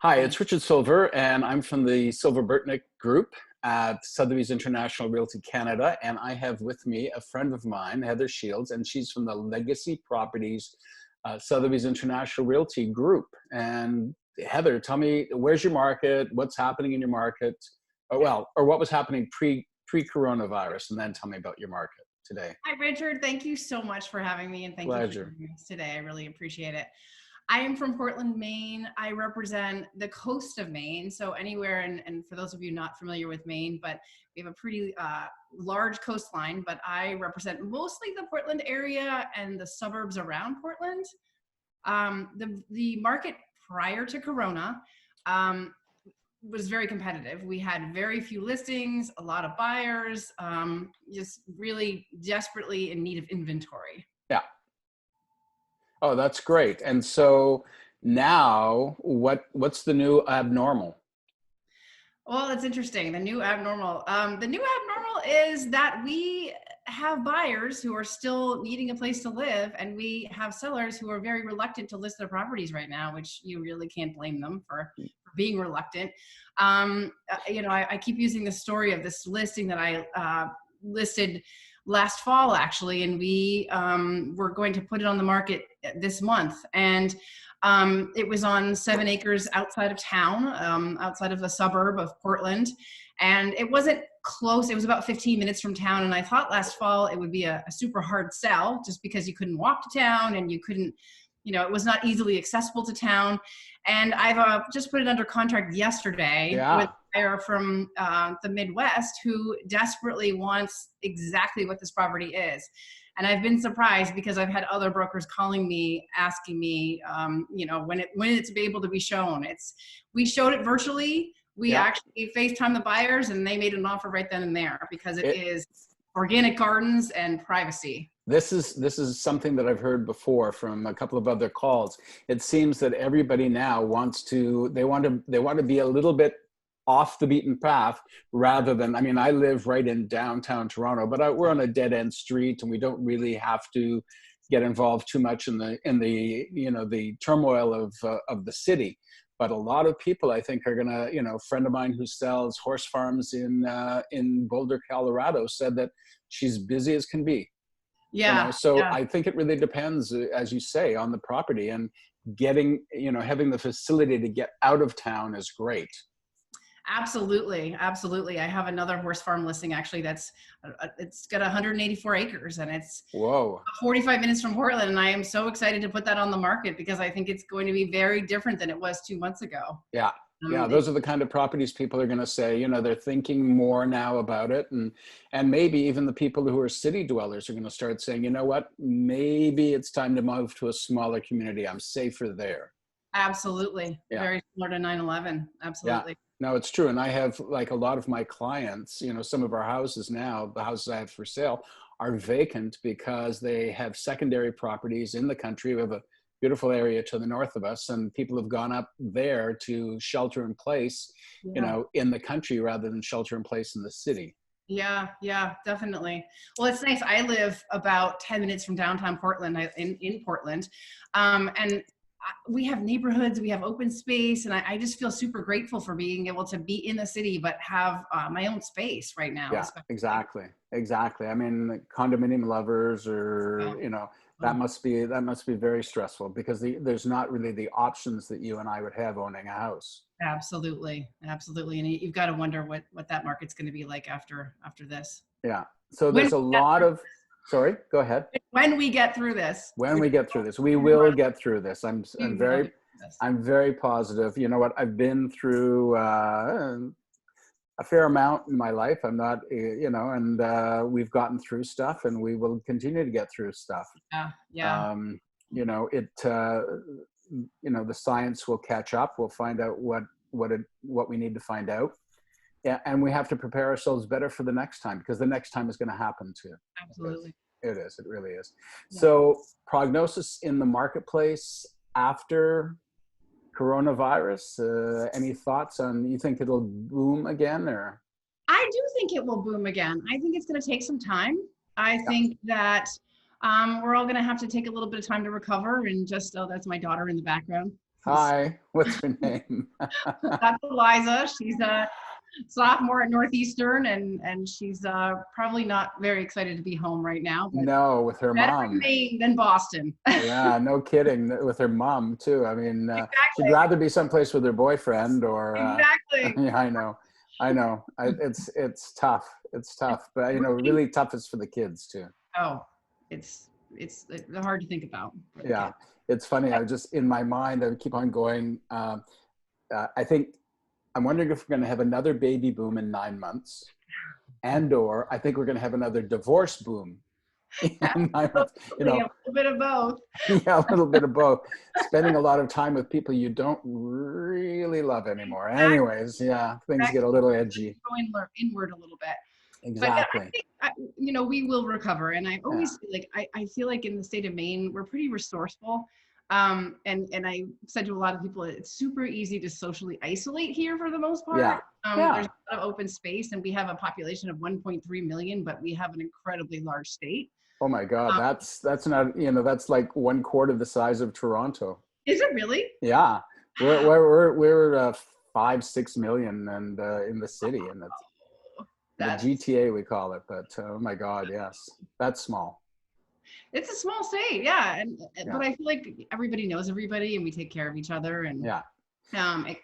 Hi, it's Richard Silver, and I'm from the Silver Burtnick group at Sotheby's International Realty Canada. And I have with me a friend of mine, Heather Sheilds, and she's from the Legacy Properties Sotheby's International Realty group. And Heather, tell me, where's your market? What's happening in your market? Or what was happening pre-coronavirus? And then tell me about your market today. Hi, Richard. Thank you so much for having me, and thank you for joining us today. I really appreciate it. I am from Portland, Maine. I represent the coast of Maine, so anywhere, and for those of you not familiar with Maine, but we have a pretty large coastline, but I represent mostly the Portland area and the suburbs around Portland. The market prior to Corona was very competitive. We had very few listings, a lot of buyers, just really desperately in need of inventory. Yeah. Oh, that's great. And so now what's the new abnormal? Well, it's interesting. The new abnormal. The new abnormal is that we have buyers who are still needing a place to live, and we have sellers who are very reluctant to list their properties right now, which you really can't blame them for being reluctant. I keep using the story of this listing that I listed last fall, actually, and we were going to put it on the market this month. And it was on 7 acres outside of town, outside of the suburb of Portland. And it wasn't close. It was about 15 minutes from town. And I thought last fall it would be a super hard sell just because you couldn't walk to town and you couldn't, it was not easily accessible to town. And I've just put it under contract yesterday with a buyer from the Midwest who desperately wants exactly what this property is. And I've been surprised because I've had other brokers calling me, asking me, when it's able to be shown. We showed it virtually. We actually FaceTime the buyers, and they made an offer right then and there because it is organic gardens and privacy. This is something that I've heard before from a couple of other calls. It seems that everybody now wants to be a little bit off the beaten path rather than, I live right in downtown Toronto, but we're on a dead end street and we don't really have to get involved too much in the turmoil of the city. But a lot of people, I think, are gonna, a friend of mine who sells horse farms in Boulder, Colorado, said that she's busy as can be. Yeah. I think it really depends, as you say, on the property, and getting, having the facility to get out of town is great. Absolutely. Absolutely. I have another horse farm listing actually it's got 184 acres and it's 45 minutes from Portland. And I am so excited to put that on the market because I think it's going to be very different than it was 2 months ago. Yeah. Those are the kind of properties people are going to say, they're thinking more now about it. And maybe even the people who are city dwellers are going to start saying, you know what, maybe it's time to move to a smaller community. I'm safer there. Absolutely. Yeah. Very similar to 9/11. Absolutely. Yeah. No, it's true. And I have, like, a lot of my clients, some of our houses now, the houses I have for sale are vacant because they have secondary properties in the country. We have a beautiful area to the north of us, and people have gone up there to shelter in place, in the country rather than shelter in place in the city. Yeah, definitely. Well, it's nice. I live about 10 minutes from downtown Portland, in Portland. And we have neighborhoods, we have open space, and I just feel super grateful for being able to be in the city, but have my own space right now. Yeah, exactly. Condominium lovers, or that must be very stressful because there's not really the options that you and I would have owning a house. Absolutely, and you've got to wonder what that market's going to be like after this. Yeah. So there's a lot of. Sorry, go ahead. When we get through this. We will get through this. I'm very positive. You know what? I've been through a fair amount in my life. I'm not, and we've gotten through stuff, and we will continue to get through stuff. Yeah. The science will catch up. We'll find out what we need to find out. Yeah, and we have to prepare ourselves better for the next time, because the next time is going to happen too. Absolutely. It is. It really is. Yeah. So prognosis in the marketplace after coronavirus, any thoughts on, you think it'll boom again, or? I do think it will boom again. I think it's going to take some time. I think that we're all going to have to take a little bit of time to recover, and just, oh, that's my daughter in the background. Hi, what's your name? That's Eliza. She's a sophomore at Northeastern, and she's probably not very excited to be home right now, but No, with her better in mom. Maine than Boston. Yeah, no kidding. With her mom too. I mean, she'd Exactly. rather be someplace with her boyfriend or, Exactly. yeah, I know. It's tough. It's tough, but really tough is for the kids too. Oh, it's hard to think about for the Yeah, kids. it's funny. I just, in my mind, I keep on going. I think I'm wondering if we're going to have another baby boom in 9 months, and/or I think we're going to have another divorce boom in 9 months. Absolutely, a little bit of both. Yeah, a little bit of both. Spending a lot of time with people you don't really love anymore. Anyways, yeah, things get a little edgy. Go inward a little bit. But yeah, I Exactly. think we will recover. And I Yeah. always feel like I feel like in the state of Maine, we're pretty resourceful. And I said to a lot of people, it's super easy to socially isolate here for the most Yeah. part. There's Yeah. a lot of open space, and we have a population of 1.3 million, but we have an incredibly large state. Oh my God, Um, that's not, that's like 1/4 the size of Toronto. is it really? Yeah. We're 5-6 million and in the city, and that's the That's GTA we call it. But oh my God, yes, that's small. It's a small state, yeah. Yeah. But I feel like everybody knows everybody, and we take care of each other, and Yeah. it kind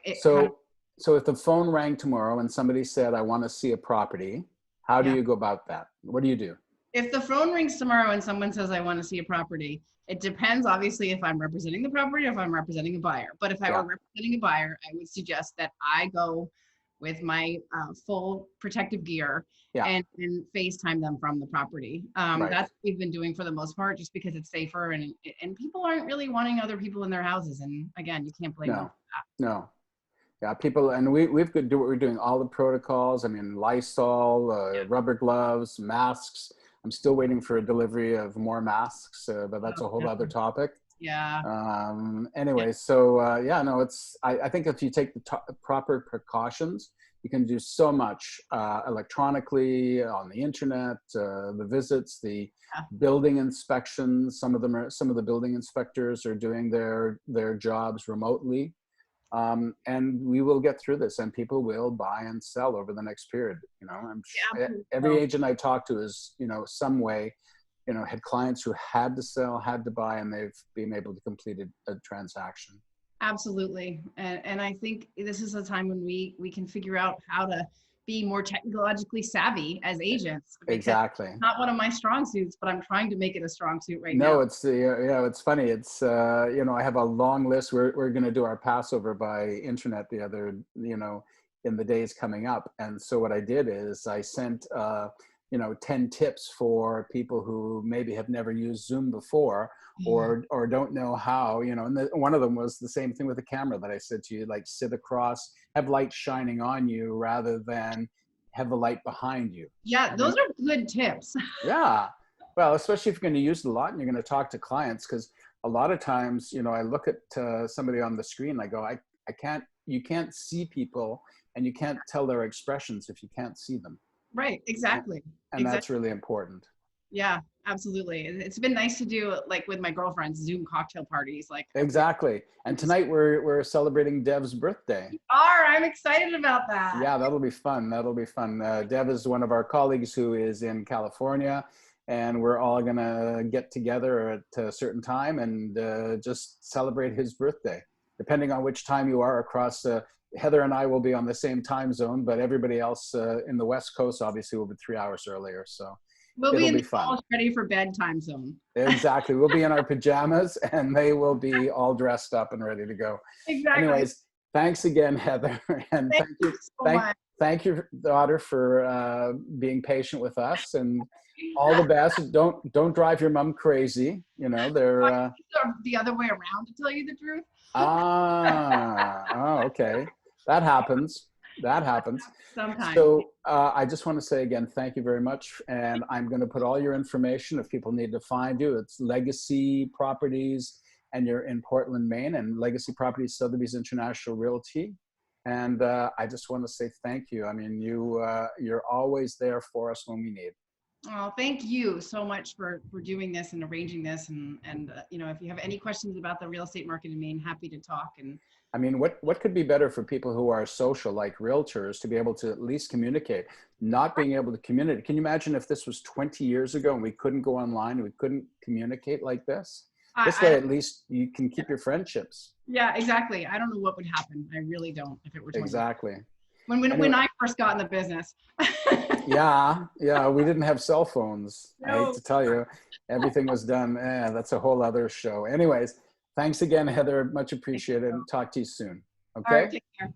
of. So if the phone rang tomorrow and somebody said, I want to see a property, how do Yeah. you go about that? What do you do? If the phone rings tomorrow and someone says I want to see a property, it depends obviously if I'm representing the property or if I'm representing a buyer. But if I Yeah. were representing a buyer, I would suggest that I go with my full protective gear Yeah. and FaceTime them from the property. Right. That's what we've been doing for the most part, just because it's safer, and people aren't really wanting other people in their houses. And again, you can't blame them No, for no. Yeah, people, and we've got to do what we're doing, all the protocols. I mean, Lysol, that. rubber gloves, masks. I'm still waiting for a delivery of more masks, but that's a whole other topic. Yeah. Anyway, so yeah, no, I think if you take the proper precautions, you can do so much electronically, on the internet, the visits, the building inspections. Some of the building inspectors are doing their jobs remotely. And we will get through this, and people will buy and sell over the next period. I'm sure every agent I talk to is, some way, had clients who had to sell, had to buy, and they've been able to complete a transaction. Absolutely. And I think this is a time when we can figure out how to be more technologically savvy as agents. Exactly. It's not one of my strong suits, but I'm trying to make it a strong suit right now. No, it's it's funny. It's I have a long list. We're going to do our Passover by internet the other in the days coming up. And so what I did is I sent 10 tips for people who maybe have never used Zoom before, or don't know how, and one of them was the same thing with the camera that I said to you, like sit across, have light shining on you rather than have the light behind you. Yeah, those are good tips. Yeah. Well, especially if you're going to use it a lot and you're going to talk to clients, because a lot of times, I look at somebody on the screen, I go, you can't see people, and you can't tell their expressions if you can't see them. Right. Exactly. And that's really important. Yeah, absolutely. It's been nice to do, like, with my girlfriends, Zoom cocktail parties. Like, exactly. And tonight we're celebrating Dev's birthday. I'm excited about that. Yeah, that'll be fun. Dev is one of our colleagues who is in California, and we're all gonna get together at a certain time and just celebrate his birthday. Depending on which time you are across, Heather and I will be on the same time zone, but everybody else in the West Coast obviously will be 3 hours earlier. So we'll be in the fun. ready for bedtime zone. Exactly. We'll be in our pajamas, and they will be all dressed up and ready to go. Exactly. Anyways, thanks again, Heather. And thank you so much. Thank you, daughter, for being patient with us, and all the best. Don't drive your mom crazy. They're the other way around, to tell you the truth. Okay. That happens. Sometimes. So I just want to say again, thank you very much. And I'm going to put all your information, if people need to find you. It's Legacy Properties, and you're in Portland, Maine, and Legacy Properties, Sotheby's International Realty. And I just want to say thank you. I mean, you're always there for us when we need. Oh, thank you so much for doing this and arranging this. And you know, if you have any questions about the real estate market in Maine, happy to talk. And I mean, what could be better for people who are social, like realtors, to be able to at least communicate? Not being able to communicate. Can you imagine if this was 20 years ago and we couldn't go online and we couldn't communicate like this? This way, I at least you can keep your friendships. yeah, exactly. I don't know what would happen. I really don't if it were 20 years. Exactly. When Anyway, I first got in the business. yeah, we didn't have cell phones. I hate No. to tell you, everything was done. That's a whole other show. Anyways, thanks again, Heather. Much appreciated. Talk to you soon. All right, Okay. take care.